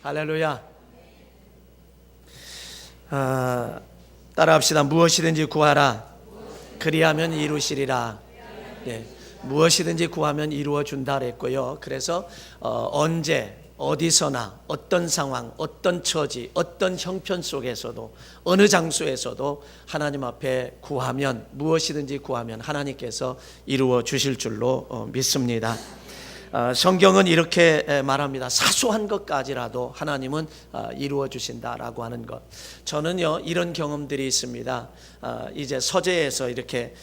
할렐루야. 따라합시다. 무엇이든지 구하라. 그리하면 이루시리라. 네, 무엇이든지 구하면 이루어 준다 그랬고요. 그래서 언제 어디서나 어떤 상황, 어떤 처지, 어떤 형편 속에서도 어느 장소에서도 하나님 앞에 구하면, 무엇이든지 구하면 하나님께서 이루어 주실 줄로 믿습니다. 성경은 이렇게 말합니다. 사소한 것까지라도 하나님은 이루어 주신다라고 하는 것. 저는요 이런 경험들이 있습니다. 이제 서재에서 이렇게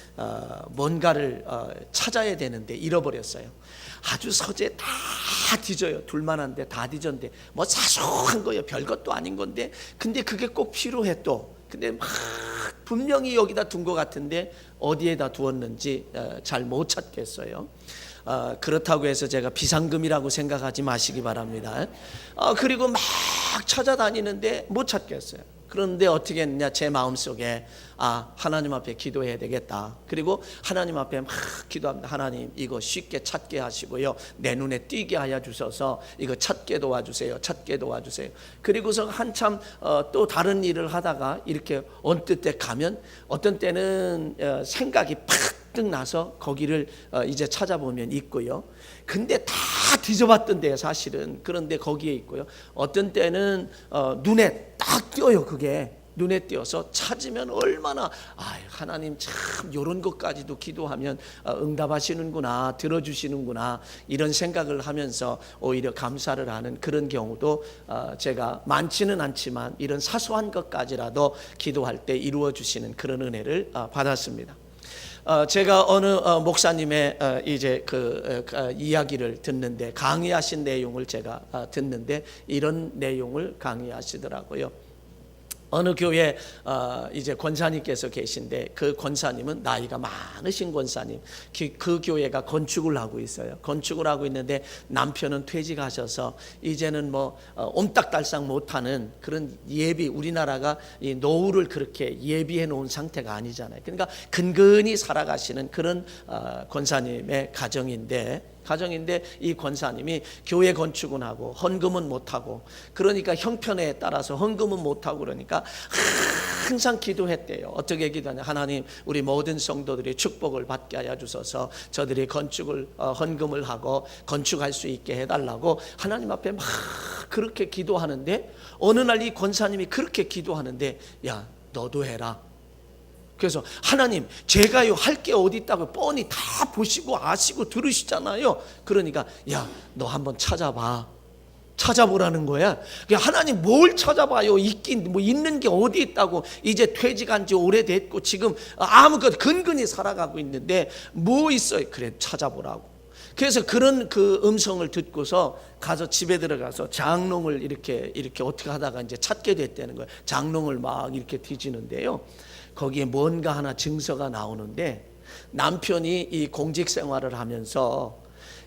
뭔가를 찾아야 되는데 잃어버렸어요. 아주 서재 다 뒤져요. 둘만한데 다 뒤졌는데 뭐 사소한 거예요. 별것도 아닌 건데 근데 그게 꼭 필요해 또. 근데 막 분명히 여기다 둔 것 같은데 어디에다 두었는지 잘 못 찾겠어요. 그렇다고 해서 제가 비상금이라고 생각하지 마시기 바랍니다. 그리고 막 찾아다니는데 못 찾겠어요. 그런데 어떻게 했느냐, 제 마음속에 하나님 앞에 기도해야 되겠다. 그리고 하나님 앞에 막 기도합니다. 하나님, 이거 쉽게 찾게 하시고요, 내 눈에 띄게 하여 주셔서 이거 찾게 도와주세요. 찾게 도와주세요. 그리고서 한참 또 다른 일을 하다가 이렇게 언뜻 때 가면 어떤 때는 생각이 팍 나서 거기를 이제 찾아보면 있고요. 근데 다 뒤져봤던데요 사실은. 그런데 거기에 있고요. 어떤 때는 눈에 딱 띄어요. 그게 눈에 띄어서 찾으면 얼마나 하나님 참 이런 것까지도 기도하면 응답하시는구나, 들어주시는구나, 이런 생각을 하면서 오히려 감사를 하는 그런 경우도 제가 많지는 않지만 이런 사소한 것까지라도 기도할 때 이루어 주시는 그런 은혜를 받았습니다. 제가 어느 목사님의 이제 그 이야기를 듣는데, 강의하신 내용을 제가 듣는데 이런 내용을 강의하시더라고요. 어느 교회 이제 권사님께서 계신데, 그 권사님은 나이가 많으신 권사님, 그 교회가 건축을 하고 있어요. 건축을 하고 있는데 남편은 퇴직하셔서 이제는 뭐 옴딱달싹 못하는 그런 예비, 우리나라가 이 노후를 그렇게 예비해 놓은 상태가 아니잖아요. 그러니까 근근히 살아가시는 그런 권사님의 가정인데 이 권사님이 교회 건축은 하고 헌금은 못하고, 그러니까 형편에 따라서 헌금은 못하고, 그러니까 항상 기도했대요. 어떻게 기도하냐, 하나님 우리 모든 성도들이 축복을 받게 하여 주셔서 저들이 건축을 헌금을 하고 건축할 수 있게 해달라고 하나님 앞에 막 그렇게 기도하는데, 어느 날 이 권사님이 그렇게 기도하는데, 야 너도 해라. 그래서 하나님 제가요 할 게 어디 있다고 뻔히 다 보시고 아시고 들으시잖아요. 그러니까 야 너 한번 찾아보라는 거야. 하나님 뭘 찾아봐요. 있긴 뭐 있는 게 어디 있다고. 이제 퇴직한 지 오래됐고 지금 아무것도 근근히 살아가고 있는데 뭐 있어요. 그래 찾아보라고. 그래서 그런 그 음성을 듣고서 가서 집에 들어가서 장롱을 이렇게 어떻게 하다가 이제 찾게 됐다는 거예요. 장롱을 막 이렇게 뒤지는데요, 거기에 뭔가 하나 증서가 나오는데, 남편이 이 공직 생활을 하면서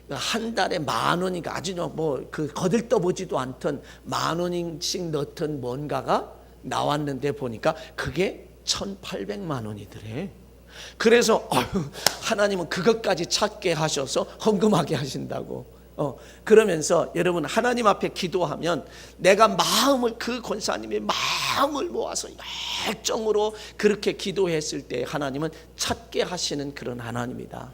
한 달에 10,000원인가, 아주 뭐 그 거들떠보지도 않던 10,000원씩 넣던 뭔가가 나왔는데 보니까 그게 1,800만 원이더래. 그래서 하나님은 그것까지 찾게 하셔서 헌금하게 하신다고. 그러면서 여러분, 하나님 앞에 기도하면 내가 마음을, 그 권사님의 마음을 모아서 열정으로 그렇게 기도했을 때 하나님은 찾게 하시는 그런 하나님이다.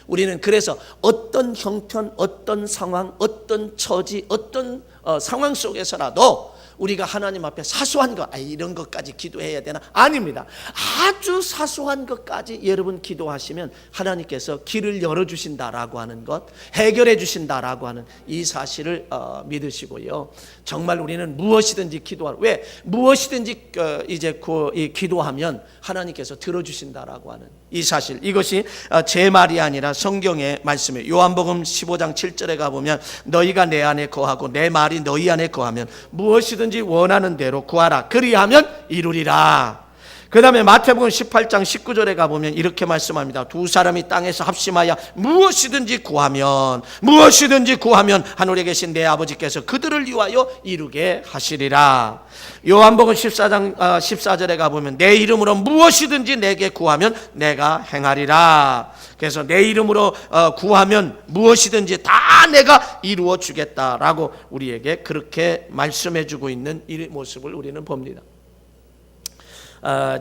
우리는 그래서 어떤 형편, 어떤 상황, 어떤 처지, 어떤 상황 속에서라도 우리가 하나님 앞에 사소한 것, 이런 것까지 기도해야 되나? 아닙니다. 아주 사소한 것까지 여러분 기도하시면 하나님께서 길을 열어주신다라고 하는 것, 해결해 주신다라고 하는 이 사실을 믿으시고요. 정말 우리는 무엇이든지 기도하라. 왜? 무엇이든지 이제 기도하면 하나님께서 들어주신다라고 하는 이 사실, 이것이 제 말이 아니라 성경의 말씀이에요. 요한복음 15장 7절에 가보면 너희가 내 안에 거하고 내 말이 너희 안에 거하면 무엇이든지 원하는 대로 구하라. 그리하면 이루리라. 그 다음에 마태복음 18장 19절에 가보면 이렇게 말씀합니다. 두 사람이 땅에서 합심하여 무엇이든지 구하면 하늘에 계신 내 아버지께서 그들을 위하여 이루게 하시리라. 요한복음 14장 14절에 가보면 내 이름으로 무엇이든지 내게 구하면 내가 행하리라. 그래서 내 이름으로 구하면 무엇이든지 다 내가 이루어 주겠다라고 우리에게 그렇게 말씀해 주고 있는 이 모습을 우리는 봅니다.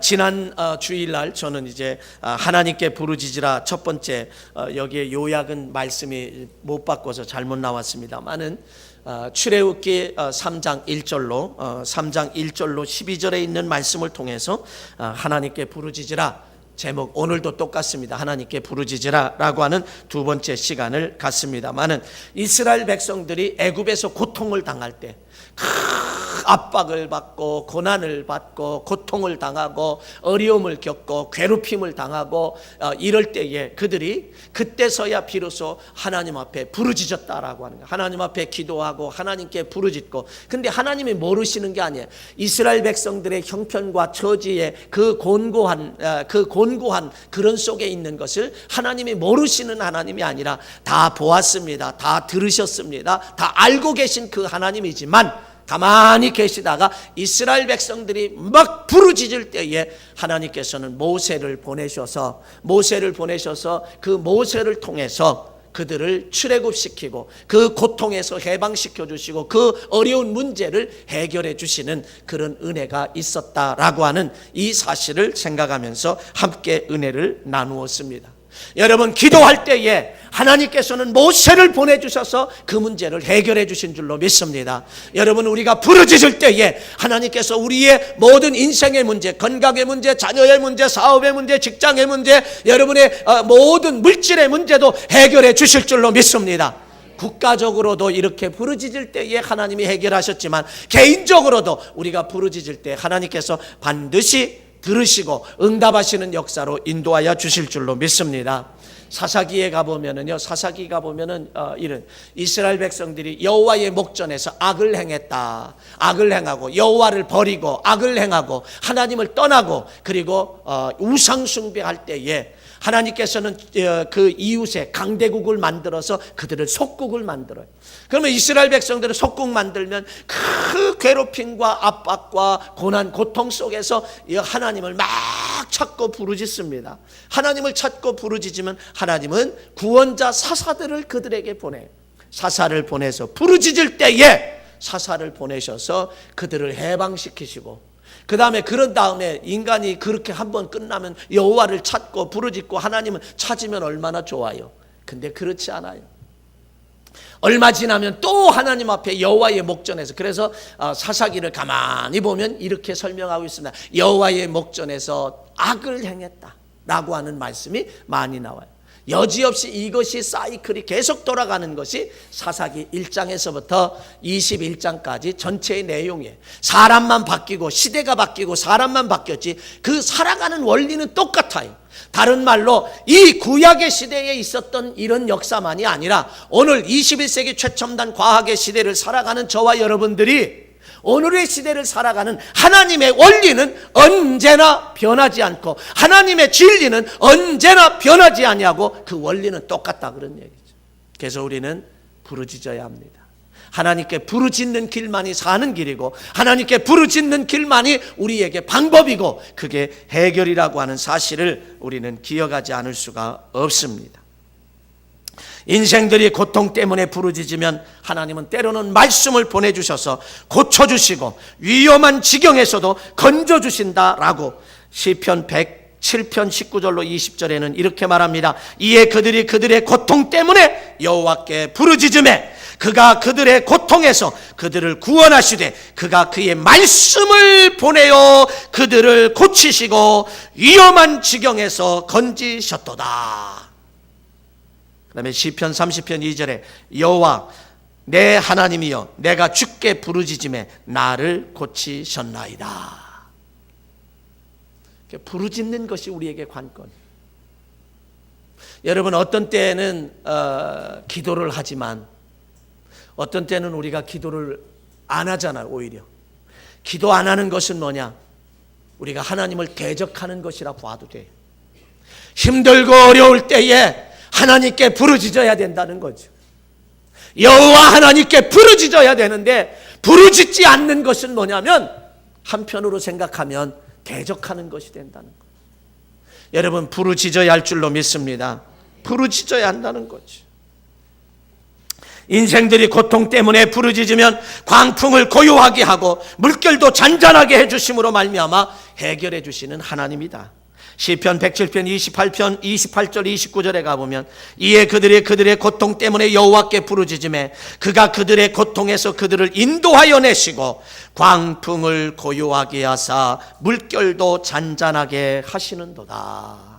지난 주일날 저는 이제 하나님께 부르짖으라 첫 번째 여기에 요약은 말씀이 못 바꿔서 잘못 나왔습니다만은 출애굽기 3장 1절로 12절에 있는 말씀을 통해서 하나님께 부르짖으라 제목 오늘도 똑같습니다. 하나님께 부르짖으라 라고 하는 두 번째 시간을 갖습니다만은 이스라엘 백성들이 애굽에서 고통을 당할 때 압박을 받고 고난을 받고 고통을 당하고 어려움을 겪고 괴롭힘을 당하고 이럴 때에 그들이 그때서야 비로소 하나님 앞에 부르짖었다라고 하는 거예요. 하나님 앞에 기도하고 하나님께 부르짖고, 근데 하나님이 모르시는 게 아니에요. 이스라엘 백성들의 형편과 처지의 그 곤고한 그런 속에 있는 것을 하나님이 모르시는 하나님이 아니라 다 보았습니다. 다 들으셨습니다. 다 알고 계신 그 하나님이지만 가만히 계시다가 이스라엘 백성들이 막 부르짖을 때에 하나님께서는 모세를 보내셔서 그 모세를 통해서 그들을 출애굽시키고 그 고통에서 해방시켜 주시고 그 어려운 문제를 해결해 주시는 그런 은혜가 있었다라고 하는 이 사실을 생각하면서 함께 은혜를 나누었습니다. 여러분, 기도할 때에 하나님께서는 모세를 보내주셔서 그 문제를 해결해 주신 줄로 믿습니다. 여러분, 우리가 부르짖을 때에 하나님께서 우리의 모든 인생의 문제, 건강의 문제, 자녀의 문제, 사업의 문제, 직장의 문제, 여러분의 모든 물질의 문제도 해결해 주실 줄로 믿습니다. 국가적으로도 이렇게 부르짖을 때에 하나님이 해결하셨지만 개인적으로도 우리가 부르짖을 때 하나님께서 반드시 들으시고 응답하시는 역사로 인도하여 주실 줄로 믿습니다. 사사기에 가보면은요, 이런 이스라엘 백성들이 여호와의 목전에서 악을 행하고 여호와를 버리고 악을 행하고 하나님을 떠나고 그리고 우상 숭배할 때에 하나님께서는 그 이웃에 강대국을 만들어서 그들을 속국을 만들어요. 그러면 이스라엘 백성들은 속국 만들면 그 괴롭힘과 압박과 고난, 고통 속에서 하나님을 막 찾고 부르짖습니다. 하나님을 찾고 부르짖으면 하나님은 구원자 사사들을 그들에게 보내요. 사사를 보내서 부르짖을 때에 사사를 보내셔서 그들을 해방시키시고, 그런 다음에 인간이 그렇게 한번 끝나면 여호와를 찾고 부르짖고 하나님을 찾으면 얼마나 좋아요. 근데 그렇지 않아요. 얼마 지나면 또 하나님 앞에 여호와의 목전에서, 그래서 사사기를 가만히 보면 이렇게 설명하고 있습니다. 여호와의 목전에서 악을 행했다라고 하는 말씀이 많이 나와요. 여지없이 이것이 사이클이 계속 돌아가는 것이 사사기 1장에서부터 21장까지 전체의 내용이에요. 사람만 바뀌고 시대가 바뀌고 사람만 바뀌었지 그 살아가는 원리는 똑같아요. 다른 말로 이 구약의 시대에 있었던 이런 역사만이 아니라 오늘 21세기 최첨단 과학의 시대를 살아가는 저와 여러분들이 오늘의 시대를 살아가는 하나님의 원리는 언제나 변하지 않고 하나님의 진리는 언제나 변하지 아니하고 그 원리는 똑같다, 그런 얘기죠. 그래서 우리는 부르짖어야 합니다. 하나님께 부르짖는 길만이 사는 길이고 하나님께 부르짖는 길만이 우리에게 방법이고 그게 해결이라고 하는 사실을 우리는 기억하지 않을 수가 없습니다. 인생들이 고통 때문에 부르짖으면 하나님은 때로는 말씀을 보내주셔서 고쳐주시고 위험한 지경에서도 건져주신다라고 시편 107편 19절로 20절에는 이렇게 말합니다. 이에 그들이 그들의 고통 때문에 여호와께 부르짖으매 그가 그들의 고통에서 그들을 구원하시되 그가 그의 말씀을 보내어 그들을 고치시고 위험한 지경에서 건지셨도다. 그 다음에 시편 30편 2절에 여호와 내 하나님이여 내가 주께 부르짖음에 나를 고치셨나이다. 부르짖는 것이 우리에게 관건이에요. 여러분, 어떤 때는 기도를 하지만 어떤 때는 우리가 기도를 안 하잖아요. 오히려 기도 안 하는 것은 뭐냐? 우리가 하나님을 대적하는 것이라 봐도 돼요. 힘들고 어려울 때에 하나님께 부르짖어야 된다는 거죠. 여호와 하나님께 부르짖어야 되는데 부르짖지 않는 것은 뭐냐면 한편으로 생각하면 대적하는 것이 된다는 거예요. 여러분, 부르짖어야 할 줄로 믿습니다. 부르짖어야 한다는 거죠. 인생들이 고통 때문에 부르짖으면 광풍을 고요하게 하고 물결도 잔잔하게 해주심으로 말미암아 해결해 주시는 하나님이다. 시편 107편 28편 28절 29절에 가보면 이에 그들의 고통 때문에 여호와께 부르짖으매 그가 그들의 고통에서 그들을 인도하여 내시고 광풍을 고요하게 하사 물결도 잔잔하게 하시는도다.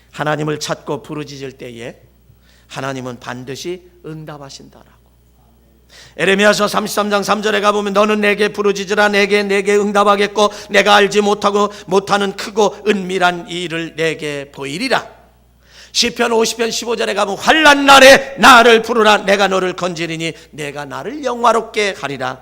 하나님을 찾고 부르짖을 때에 하나님은 반드시 응답하신다라고. 에레미야서 33장 3절에 가보면 너는 내게 부르짖으라 내게 응답하겠고 내가 알지 못하는 크고 은밀한 일을 내게 보이리라. 시편 50편 15절에 가보면 환난 날에 나를 부르라 내가 너를 건지리니 내가 나를 영화롭게 하리라.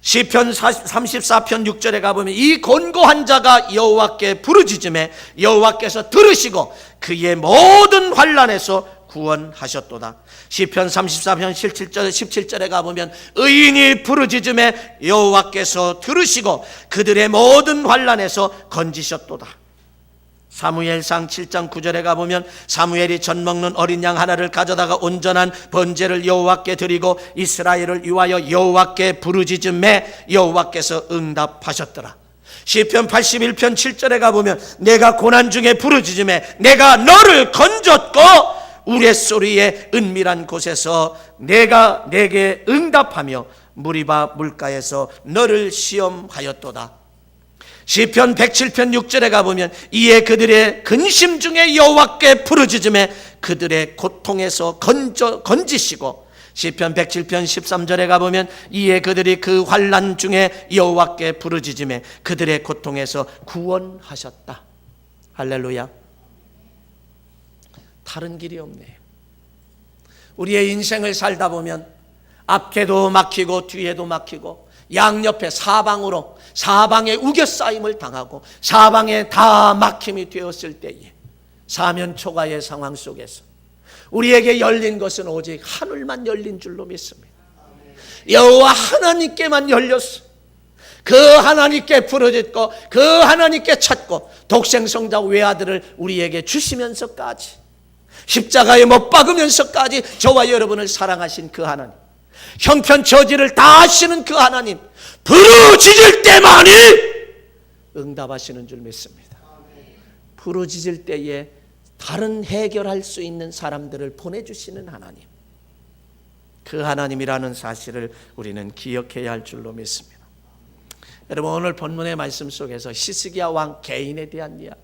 시편 34편 6절에 가보면 이 곤고한 자가 여호와께 부르짖음에 여호와께서 들으시고 그의 모든 환난에서 구원하셨도다. 시편 34편 17절에 가보면 의인이 부르짖음에 여호와께서 들으시고 그들의 모든 환난에서 건지셨도다. 사무엘상 7장 9절에 가보면 사무엘이 젖 먹는 어린 양 하나를 가져다가 온전한 번제를 여호와께 드리고 이스라엘을 위하여 여호와께 부르짖음에 여호와께서 응답하셨더라. 시편 81편 7절에 가보면 내가 고난 중에 부르짖음에 내가 너를 건졌고 우레소리의 은밀한 곳에서 내가 내게 응답하며 무리바 물가에서 너를 시험하였도다. 시편 107편 6절에 가보면 이에 그들의 근심 중에 여호와께 부르짖음에 그들의 고통에서 건지시고 시편 107편 13절에 가보면 이에 그들이 그 환난 중에 여호와께 부르짖음에 그들의 고통에서 구원하셨다. 할렐루야. 다른 길이 없네요. 우리의 인생을 살다 보면 앞에도 막히고 뒤에도 막히고 양옆에 사방에 우겨싸임을 당하고 사방에 다 막힘이 되었을 때에 사면초가의 상황 속에서 우리에게 열린 것은 오직 하늘만 열린 줄로 믿습니다. 여호와 하나님께만 열렸어. 그 하나님께 부르짖고 그 하나님께 찾고 독생성자 외아들을 우리에게 주시면서까지 십자가에 못 박으면서까지 저와 여러분을 사랑하신 그 하나님, 형편 저지를 다 하시는 그 하나님, 부르짖을 때만이 응답하시는 줄 믿습니다. 부르짖을 때에 다른 해결할 수 있는 사람들을 보내주시는 하나님, 그 하나님이라는 사실을 우리는 기억해야 할 줄로 믿습니다. 여러분, 오늘 본문의 말씀 속에서 히스기야 왕 개인에 대한 이야기,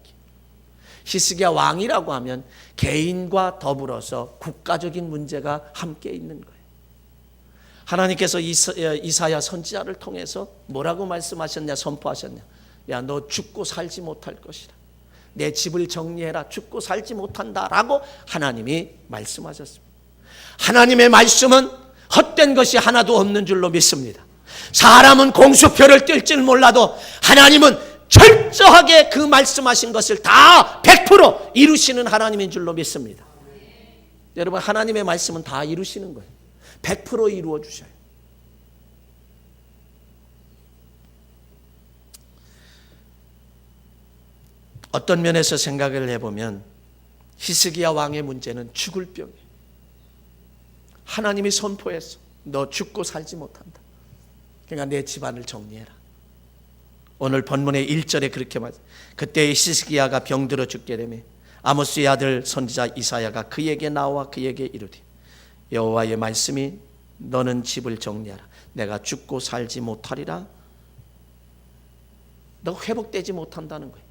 히스기야 왕이라고 하면 개인과 더불어서 국가적인 문제가 함께 있는 거예요. 하나님께서 이사야 선지자를 통해서 뭐라고 말씀하셨냐, 선포하셨냐? 야, 너 죽고 살지 못할 것이라. 내 집을 정리해라. 죽고 살지 못한다라고 하나님이 말씀하셨습니다. 하나님의 말씀은 헛된 것이 하나도 없는 줄로 믿습니다. 사람은 공수표를 뛸 줄 몰라도 하나님은 철저하게 그 말씀하신 것을 다 100% 이루시는 하나님인 줄로 믿습니다. 여러분, 하나님의 말씀은 다 이루시는 거예요. 100% 이루어 주셔요. 어떤 면에서 생각을 해보면 히스기야 왕의 문제는 죽을 병이에요. 하나님이 선포했어. 너 죽고 살지 못한다. 그러니까 내 집안을 정리해라. 오늘 본문의 1절에 그렇게 말해요. 그때 히스기야가 병들어 죽게 되며 아모스의 아들 선지자 이사야가 그에게 나와 그에게 이르되 여호와의 말씀이 너는 집을 정리하라. 내가 죽고 살지 못하리라. 너 회복되지 못한다는 거예요.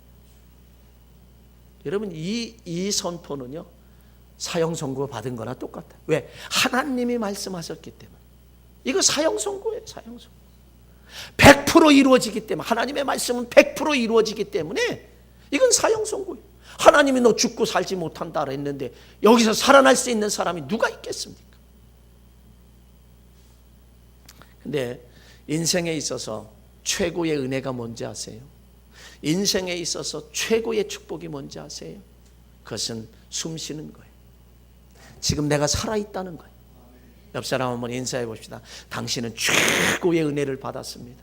여러분, 이 선포는요, 사형 선고 받은 거나 똑같아요. 왜? 하나님이 말씀하셨기 때문에. 이거 사형 선고예요. 사형 선고. 100% 이루어지기 때문에, 하나님의 말씀은 100% 이루어지기 때문에 이건 사형 선고예요. 하나님이 너 죽고 살지 못한다 했는데 여기서 살아날 수 있는 사람이 누가 있겠습니까? 근데 인생에 있어서 최고의 은혜가 뭔지 아세요? 인생에 있어서 최고의 축복이 뭔지 아세요? 그것은 숨 쉬는 거예요. 지금 내가 살아있다는 거예요. 옆 사람 한번 인사해 봅시다. 당신은 최고의 은혜를 받았습니다.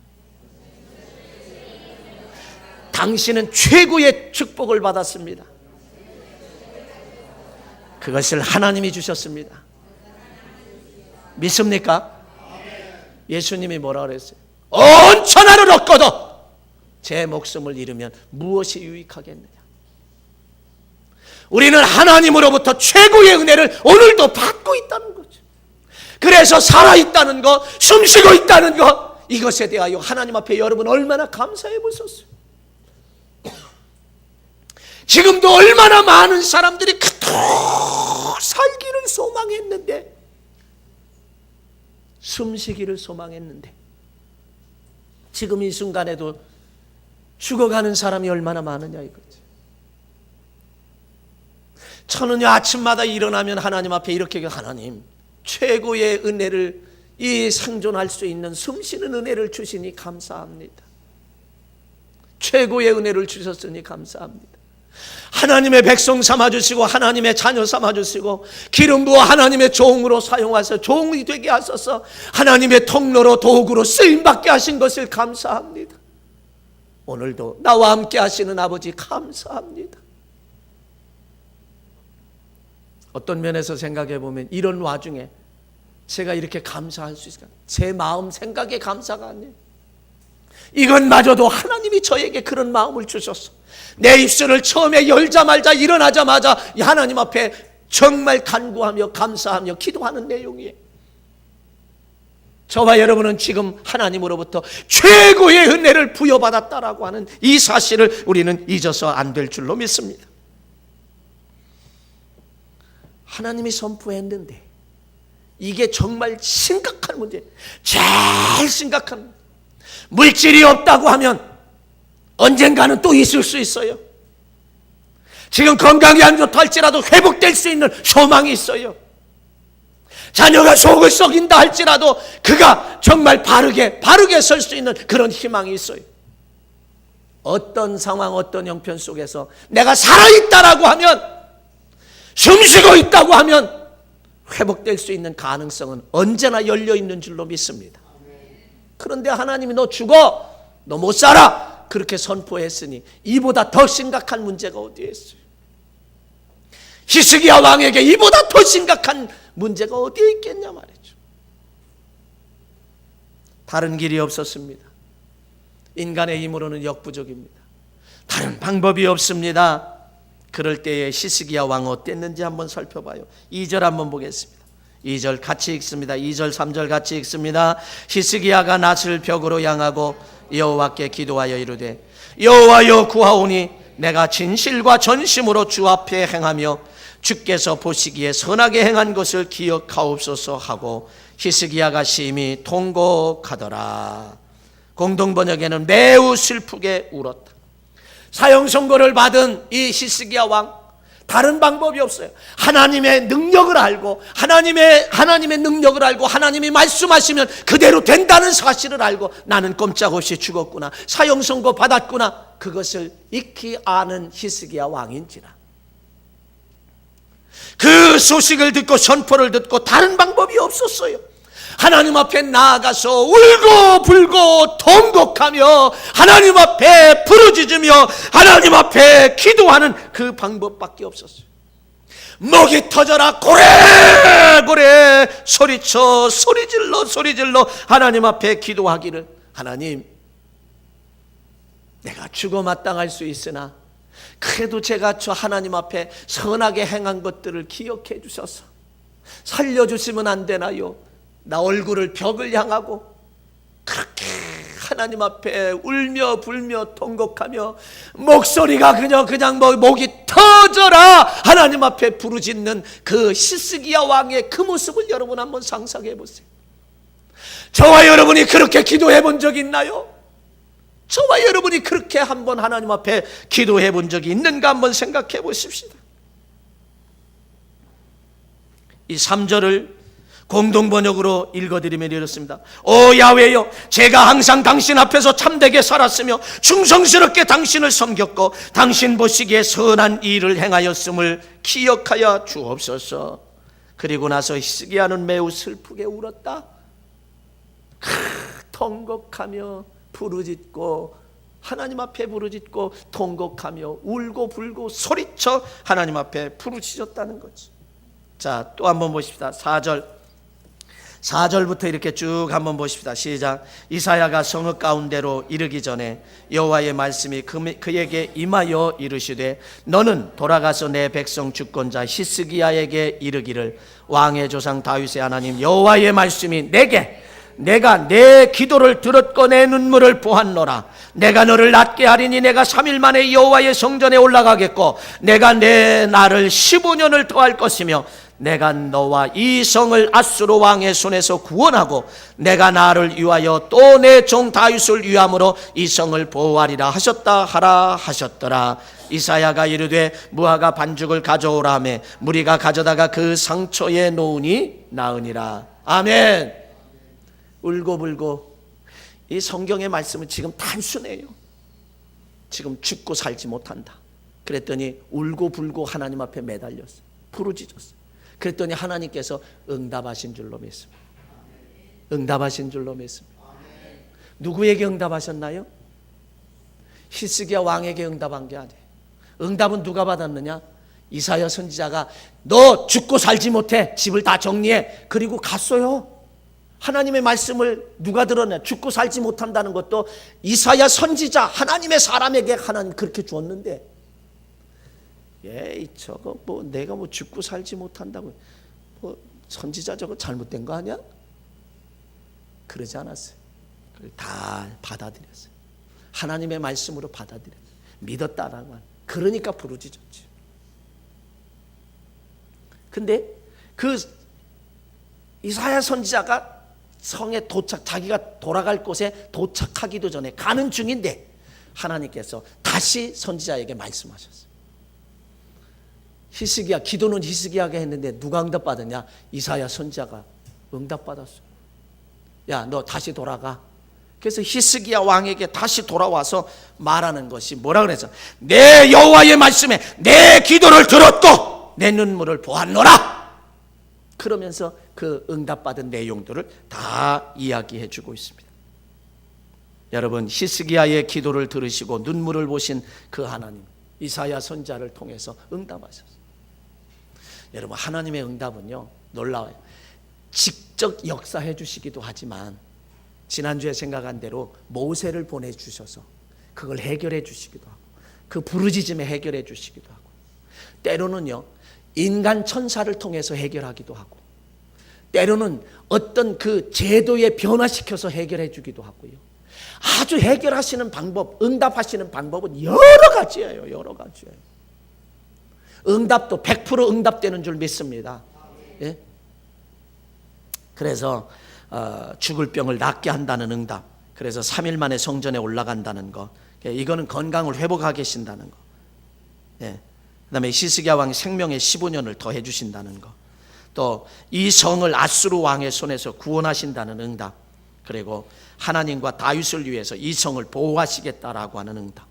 당신은 최고의 축복을 받았습니다. 그것을 하나님이 주셨습니다. 믿습니까? 예수님이 뭐라 그랬어요? 온 천하를 얻고도 제 목숨을 잃으면 무엇이 유익하겠느냐? 우리는 하나님으로부터 최고의 은혜를 오늘도 받고 있다는 거죠. 그래서 살아있다는 것, 숨쉬고 있다는 것, 이것에 대하여 하나님 앞에 여러분 얼마나 감사해 보셨어요. 지금도 얼마나 많은 사람들이 그토록 살기를 소망했는데, 숨쉬기를 소망했는데, 지금 이 순간에도 죽어가는 사람이 얼마나 많으냐 이거지. 저는요 아침마다 일어나면 하나님 앞에 이렇게, 하나님 최고의 은혜를, 이 생존할 수 있는 숨쉬는 은혜를 주시니 감사합니다. 최고의 은혜를 주셨으니 감사합니다. 하나님의 백성 삼아주시고 하나님의 자녀 삼아주시고 기름 부어 하나님의 종으로 사용하셔서 종이 되게 하셔서 하나님의 통로로 도구로 쓰임받게 하신 것을 감사합니다. 오늘도 나와 함께 하시는 아버지 감사합니다. 어떤 면에서 생각해 보면 이런 와중에 제가 이렇게 감사할 수 있을까? 제 마음 생각에 감사가 아니에요. 이것마저도 하나님이 저에게 그런 마음을 주셨어. 내 입술을 처음에 열자마자 일어나자마자 하나님 앞에 정말 간구하며 감사하며 기도하는 내용이에요. 저와 여러분은 지금 하나님으로부터 최고의 은혜를 부여받았다라고 하는 이 사실을 우리는 잊어서 안 될 줄로 믿습니다. 하나님이 선포했는데 이게 정말 심각한 문제, 제일 심각한 문제. 물질이 없다고 하면 언젠가는 또 있을 수 있어요. 지금 건강이 안 좋다 할지라도 회복될 수 있는 소망이 있어요. 자녀가 속을 썩인다 할지라도 그가 정말 바르게 설 수 있는 그런 희망이 있어요. 어떤 상황, 어떤 형편 속에서 내가 살아있다라고 하면, 숨쉬고 있다고 하면 회복될 수 있는 가능성은 언제나 열려있는 줄로 믿습니다. 그런데 하나님이 너 죽어, 너 못 살아 그렇게 선포했으니 이보다 더 심각한 문제가 어디에 있어요? 히스기야 왕에게 이보다 더 심각한 문제가 어디에 있겠냐 말이죠. 다른 길이 없었습니다. 인간의 힘으로는 역부족입니다. 다른 방법이 없습니다. 그럴 때에 히스기야 왕은 어땠는지 한번 살펴봐요. 2절 한번 보겠습니다. 2절 같이 읽습니다. 2절 3절 같이 읽습니다. 히스기야가 낯을 벽으로 향하고 여호와께 기도하여 이르되 여호와여 구하오니 내가 진실과 전심으로 주 앞에 행하며 주께서 보시기에 선하게 행한 것을 기억하옵소서 하고 히스기야가 심히 통곡하더라. 공동번역에는 매우 슬프게 울었다. 사형 선고를 받은 이 히스기야 왕, 다른 방법이 없어요. 하나님의 능력을 알고 하나님의 능력을 알고 하나님이 말씀하시면 그대로 된다는 사실을 알고 나는 꼼짝없이 죽었구나, 사형 선고 받았구나, 그것을 익히 아는 히스기야 왕인지라 그 소식을 듣고 선포를 듣고 다른 방법이 없었어요. 하나님 앞에 나아가서 울고 불고 통곡하며 하나님 앞에 부르짖으며 하나님 앞에 기도하는 그 방법밖에 없었어요. 목이 터져라 고래고래 소리쳐 소리질러 하나님 앞에 기도하기를, 하나님 내가 죽어 마땅할 수 있으나 그래도 제가 저 하나님 앞에 선하게 행한 것들을 기억해 주셔서 살려주시면 안 되나요? 나 얼굴을 벽을 향하고 그렇게 하나님 앞에 울며 불며 통곡하며 목소리가 그냥 목이 터져라 하나님 앞에 부르짖는 그 히스기야 왕의 그 모습을 여러분 한번 상상해 보세요. 저와 여러분이 그렇게 기도해 본 적이 있나요? 저와 여러분이 그렇게 한번 하나님 앞에 기도해 본 적이 있는가 한번 생각해 보십시다. 이 3절을 공동번역으로 읽어드리면 이렇습니다. 오 야훼여, 제가 항상 당신 앞에서 참되게 살았으며 충성스럽게 당신을 섬겼고 당신 보시기에 선한 일을 행하였음을 기억하여 주옵소서. 그리고 나서 히스기야는 매우 슬프게 울었다. 통곡하며 부르짖고, 하나님 앞에 부르짖고 통곡하며 울고 불고 소리쳐 하나님 앞에 부르짖었다는 거지. 자, 또 한번 보십시다. 4절부터 이렇게 쭉 한번 보십시다. 시작. 이사야가 성읍 가운데로 이르기 전에 여호와의 말씀이 그에게 임하여 이르시되 너는 돌아가서 내 백성 주권자 히스기야에게 이르기를 왕의 조상 다윗의 하나님 여호와의 말씀이 내가 내 기도를 들었고 내 눈물을 보았노라. 내가 너를 낫게 하리니 내가 3일 만에 여호와의 성전에 올라가겠고 내가 내 날을 15년을 더할 것이며 내가 너와 이 성을 아수르 왕의 손에서 구원하고 내가 나를 위하여 또 내 종 다윗을 위함으로 이 성을 보호하리라 하셨더라. 이사야가 이르되 무화과 반죽을 가져오라 하매 무리가 가져다가 그 상처에 놓으니 나으니라. 아멘. 울고불고. 이 성경의 말씀은 지금 단순해요. 지금 죽고 살지 못한다. 그랬더니 울고불고 하나님 앞에 매달렸어요. 부르짖었어요. 그랬더니 하나님께서 응답하신 줄로 믿습니다. 응답하신 줄로 믿습니다. 누구에게 응답하셨나요? 히스기야 왕에게 응답한 게 아니에요. 응답은 누가 받았느냐? 이사야 선지자가 너 죽고 살지 못해, 집을 다 정리해, 그리고 갔어요. 하나님의 말씀을 누가 들었냐? 죽고 살지 못한다는 것도 이사야 선지자, 하나님의 사람에게 하나님 그렇게 주었는데, 저거 내가 죽고 살지 못한다고, 선지자 저거 잘못된 거 아니야? 그러지 않았어요. 다 받아들였어요. 하나님의 말씀으로 받아들였어요. 믿었다라고. 그러니까 부르짖었지. 근데 그 이사야 선지자가 성에 자기가 돌아갈 곳에 도착하기도 전에 가는 중인데 하나님께서 다시 선지자에게 말씀하셨어요. 히스기야, 기도는 히스기야가 했는데 누가 응답받았냐? 이사야 선지자가 응답받았어요. 야, 너 다시 돌아가. 그래서 히스기야 왕에게 다시 돌아와서 말하는 것이 뭐라 그랬어? 내 여호와의 말씀에 내 기도를 들었고 내 눈물을 보았노라. 그러면서 그 응답받은 내용들을 다 이야기해 주고 있습니다. 여러분, 히스기야의 기도를 들으시고 눈물을 보신 그 하나님, 이사야 선지자를 통해서 응답하셨어요. 여러분, 하나님의 응답은요 놀라워요. 직접 역사해 주시기도 하지만 지난주에 생각한 대로 모세를 보내주셔서 그걸 해결해 주시기도 하고 그 부르짖음에 해결해 주시기도 하고 때로는요 인간 천사를 통해서 해결하기도 하고 때로는 어떤 그 제도에 변화시켜서 해결해 주기도 하고요. 아주 해결하시는 방법, 응답하시는 방법은 여러 가지예요. 여러 가지예요. 응답도 100% 응답되는 줄 믿습니다. 예? 그래서 죽을 병을 낫게 한다는 응답, 그래서 3일 만에 성전에 올라간다는 것, 이거는 건강을 회복하게 하신다는 것, 예. 그 다음에 히스기야 왕이 생명의 15년을 더 해주신다는 것, 또 이 성을 아수르 왕의 손에서 구원하신다는 응답, 그리고 하나님과 다윗을 위해서 이 성을 보호하시겠다라고 하는 응답.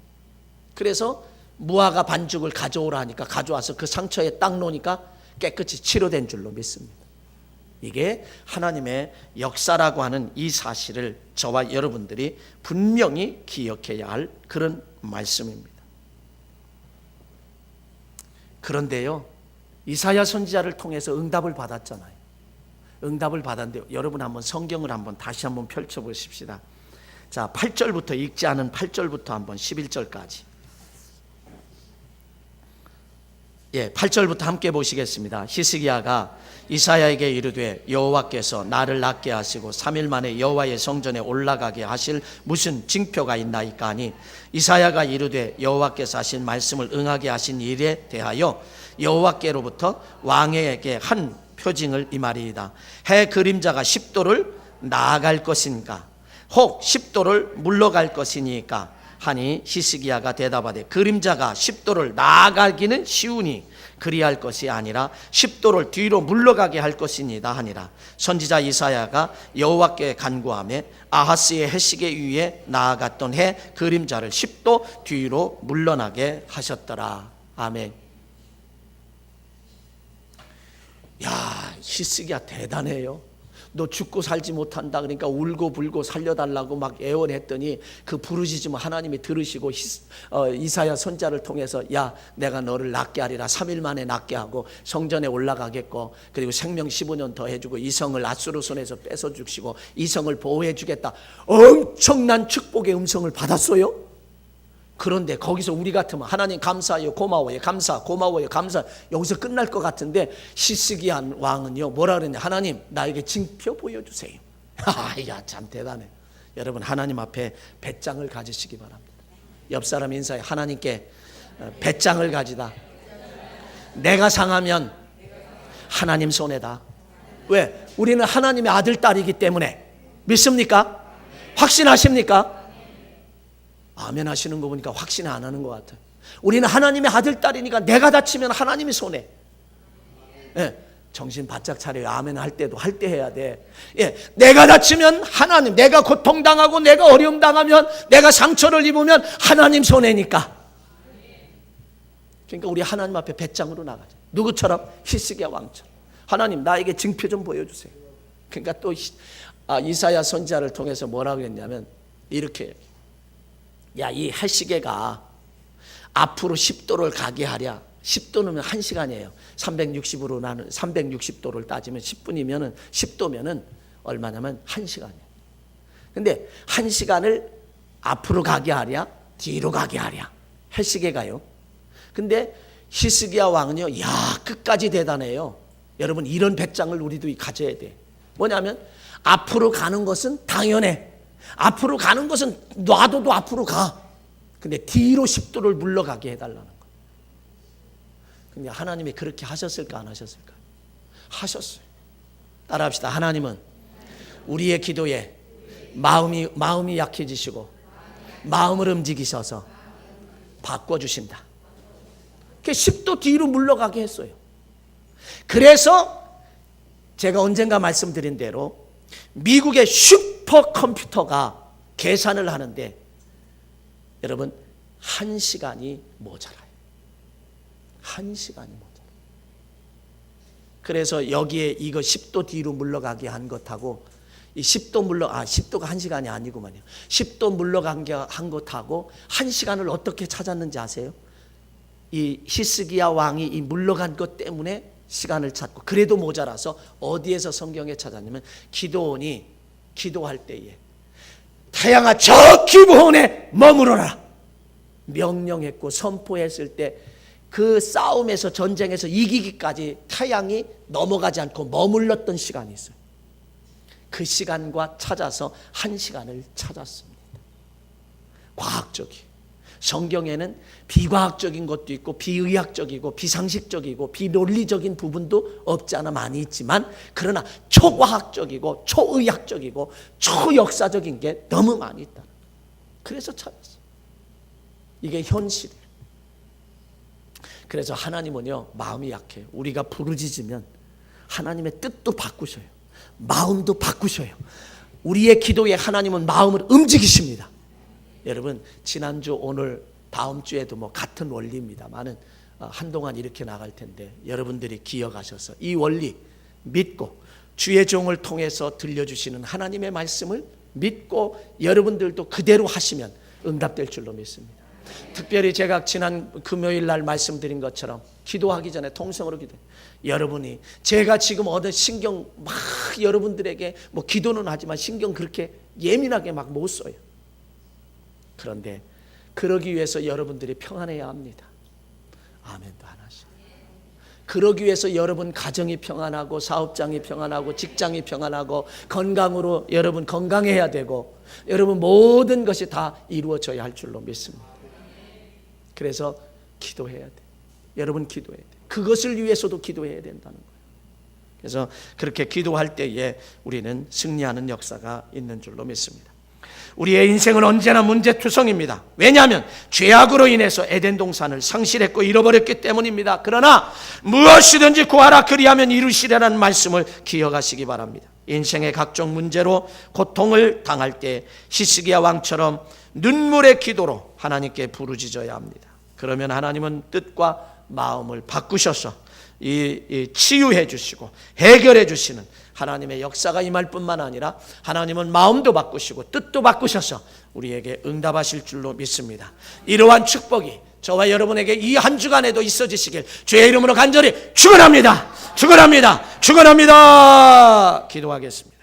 그래서 무화과 반죽을 가져오라 하니까 가져와서 그 상처에 딱 놓으니까 깨끗이 치료된 줄로 믿습니다. 이게 하나님의 역사라고 하는 이 사실을 저와 여러분들이 분명히 기억해야 할 그런 말씀입니다. 그런데요, 이사야 선지자를 통해서 응답을 받았잖아요. 응답을 받았는데 여러분 한번 성경을 한번 다시 한번 펼쳐보십시다. 자, 8절부터 읽지 않은 8절부터 한번 11절까지. 8절부터 함께 보시겠습니다. 히스기야가 이사야에게 이르되 여호와께서 나를 낫게 하시고 3일 만에 여호와의 성전에 올라가게 하실 무슨 징표가 있나이까 하니 이사야가 이르되 여호와께서 하신 말씀을 응하게 하신 일에 대하여 여호와께로부터 왕에게 한 표징을 이말이이다. 해 그림자가 10도를 나아갈 것인가 혹 10도를 물러갈 것이니까 하니 히스기야가 대답하되 그림자가 10도를 나아가기는 쉬우니 그리할 것이 아니라 10도를 뒤로 물러가게 할 것이니다 하니라. 선지자 이사야가 여호와께 간구하며 아하스의 해시계 위에 나아갔던 해 그림자를 10도 뒤로 물러나게 하셨더라. 아멘. 야, 히스기야 대단해요. 너 죽고 살지 못한다 그러니까 울고 불고 살려달라고 막 애원했더니 그 부르짖음 하나님이 들으시고 이사야 선자를 통해서 야, 내가 너를 낫게 하리라. 3일 만에 낫게 하고 성전에 올라가겠고 그리고 생명 15년 더 해주고 이 성을 앗수르 손에서 뺏어 주시고 이 성을 보호해 주겠다. 엄청난 축복의 음성을 받았어요. 그런데 거기서 우리 같으면 하나님 감사해요, 고마워요, 감사, 고마워요, 감사, 여기서 끝날 것 같은데 히스기야 왕은요 뭐라 그랬냐? 하나님 나에게 징표 보여주세요. 야, 참 대단해. 여러분 하나님 앞에 배짱을 가지시기 바랍니다. 옆 사람 인사해. 하나님께 배짱을 가지다. 내가 상하면 하나님 손에다. 왜? 우리는 하나님의 아들 딸이기 때문에. 믿습니까? 확신하십니까? 아멘 하시는 거 보니까 확신 안 하는 것 같아요. 우리는 하나님의 아들 딸이니까 내가 다치면 하나님이 손해. 예, 정신 바짝 차려요. 아멘 할 때도 할 때 해야 돼. 예, 내가 다치면 하나님, 내가 고통당하고 내가 어려움 당하면 내가 상처를 입으면 하나님 손해니까. 그러니까 우리 하나님 앞에 배짱으로 나가자. 누구처럼? 히스기야 왕처럼. 하나님 나에게 징표 좀 보여주세요. 그러니까 또 이사야 선지자를 통해서 뭐라고 했냐면 이렇게, 야, 이 해시계가 앞으로 10도를 가게 하랴. 10도는 1시간이에요. 360으로 나는 360도를 따지면 10분이면은 10도면은 얼마냐면 1시간이에요. 근데 1시간을 앞으로 가게 하랴, 뒤로 가게 하랴. 해시계가요. 근데 히스기야 왕은요, 야, 끝까지 대단해요. 여러분 이런 배짱을 우리도 가져야 돼. 뭐냐면 앞으로 가는 것은 당연해. 앞으로 가는 것은 놔둬도 앞으로 가. 근데 뒤로 10도를 물러가게 해달라는 거예요. 근데 하나님이 그렇게 하셨을까 안 하셨을까? 하셨어요. 따라합시다. 하나님은 우리의 기도에 마음이 약해지시고 마음을 움직이셔서 바꿔주신다. 10도 뒤로 물러가게 했어요. 그래서 제가 언젠가 말씀드린 대로 미국의 슈퍼컴퓨터가 계산을 하는데 여러분 1시간이 모자라요. 1시간이 모자라요. 그래서 여기에 이거 10도 뒤로 물러가게 한 것하고 이 10도 10도가 1시간이 아니구만요. 10도 물러가게 한 것하고 1시간을 어떻게 찾았는지 아세요? 이 히스기야 왕이 이 물러간 것 때문에 시간을 찾고 그래도 모자라서 어디에서 성경에 찾았냐면 기드온이 기도할 때에 태양아 저 기브온에 머무르라 명령했고 선포했을 때 그 싸움에서 전쟁에서 이기기까지 태양이 넘어가지 않고 머물렀던 시간이 있어요. 그 시간과 찾아서 1시간을 찾았습니다. 과학적이 성경에는 비과학적인 것도 있고 비의학적이고 비상식적이고 비논리적인 부분도 없지 않아 많이 있지만 그러나 초과학적이고 초의학적이고 초역사적인 게 너무 많이 있다. 그래서 찾았어요. 이게 현실이에요. 그래서 하나님은요 마음이 약해요. 우리가 부르짖으면 하나님의 뜻도 바꾸셔요. 마음도 바꾸셔요. 우리의 기도에 하나님은 마음을 움직이십니다. 여러분 지난주 오늘 다음 주에도 뭐 같은 원리입니다만은 한동안 이렇게 나갈 텐데 여러분들이 기억하셔서 이 원리 믿고 주의 종을 통해서 들려주시는 하나님의 말씀을 믿고 여러분들도 그대로 하시면 응답될 줄로 믿습니다. 특별히 제가 지난 금요일 날 말씀드린 것처럼 기도하기 전에 통성으로 기도해요. 여러분이 제가 지금 얻은 신경 막 여러분들에게 뭐 기도는 하지만 신경 그렇게 예민하게 막 못 써요. 그런데 그러기 위해서 여러분들이 평안해야 합니다. 아멘도 안 하시고. 그러기 위해서 여러분 가정이 평안하고 사업장이 평안하고 직장이 평안하고 건강으로 여러분 건강해야 되고 여러분 모든 것이 다 이루어져야 할 줄로 믿습니다. 그래서 기도해야 돼. 여러분 기도해야 돼. 그것을 위해서도 기도해야 된다는 거예요. 그래서 그렇게 기도할 때에 우리는 승리하는 역사가 있는 줄로 믿습니다. 우리의 인생은 언제나 문제투성입니다. 왜냐하면 죄악으로 인해서 에덴 동산을 상실했고 잃어버렸기 때문입니다. 그러나 무엇이든지 구하라 그리하면 이루시리라는 말씀을 기억하시기 바랍니다. 인생의 각종 문제로 고통을 당할 때 히스기야 왕처럼 눈물의 기도로 하나님께 부르짖어야 합니다. 그러면 하나님은 뜻과 마음을 바꾸셔서 이 치유해 주시고 해결해 주시는 하나님의 역사가 임할 뿐만 아니라 하나님은 마음도 바꾸시고 뜻도 바꾸셔서 우리에게 응답하실 줄로 믿습니다. 이러한 축복이 저와 여러분에게 이 한 주간에도 있어지시길 주의 이름으로 간절히 축원합니다. 축원합니다. 축원합니다. 기도하겠습니다.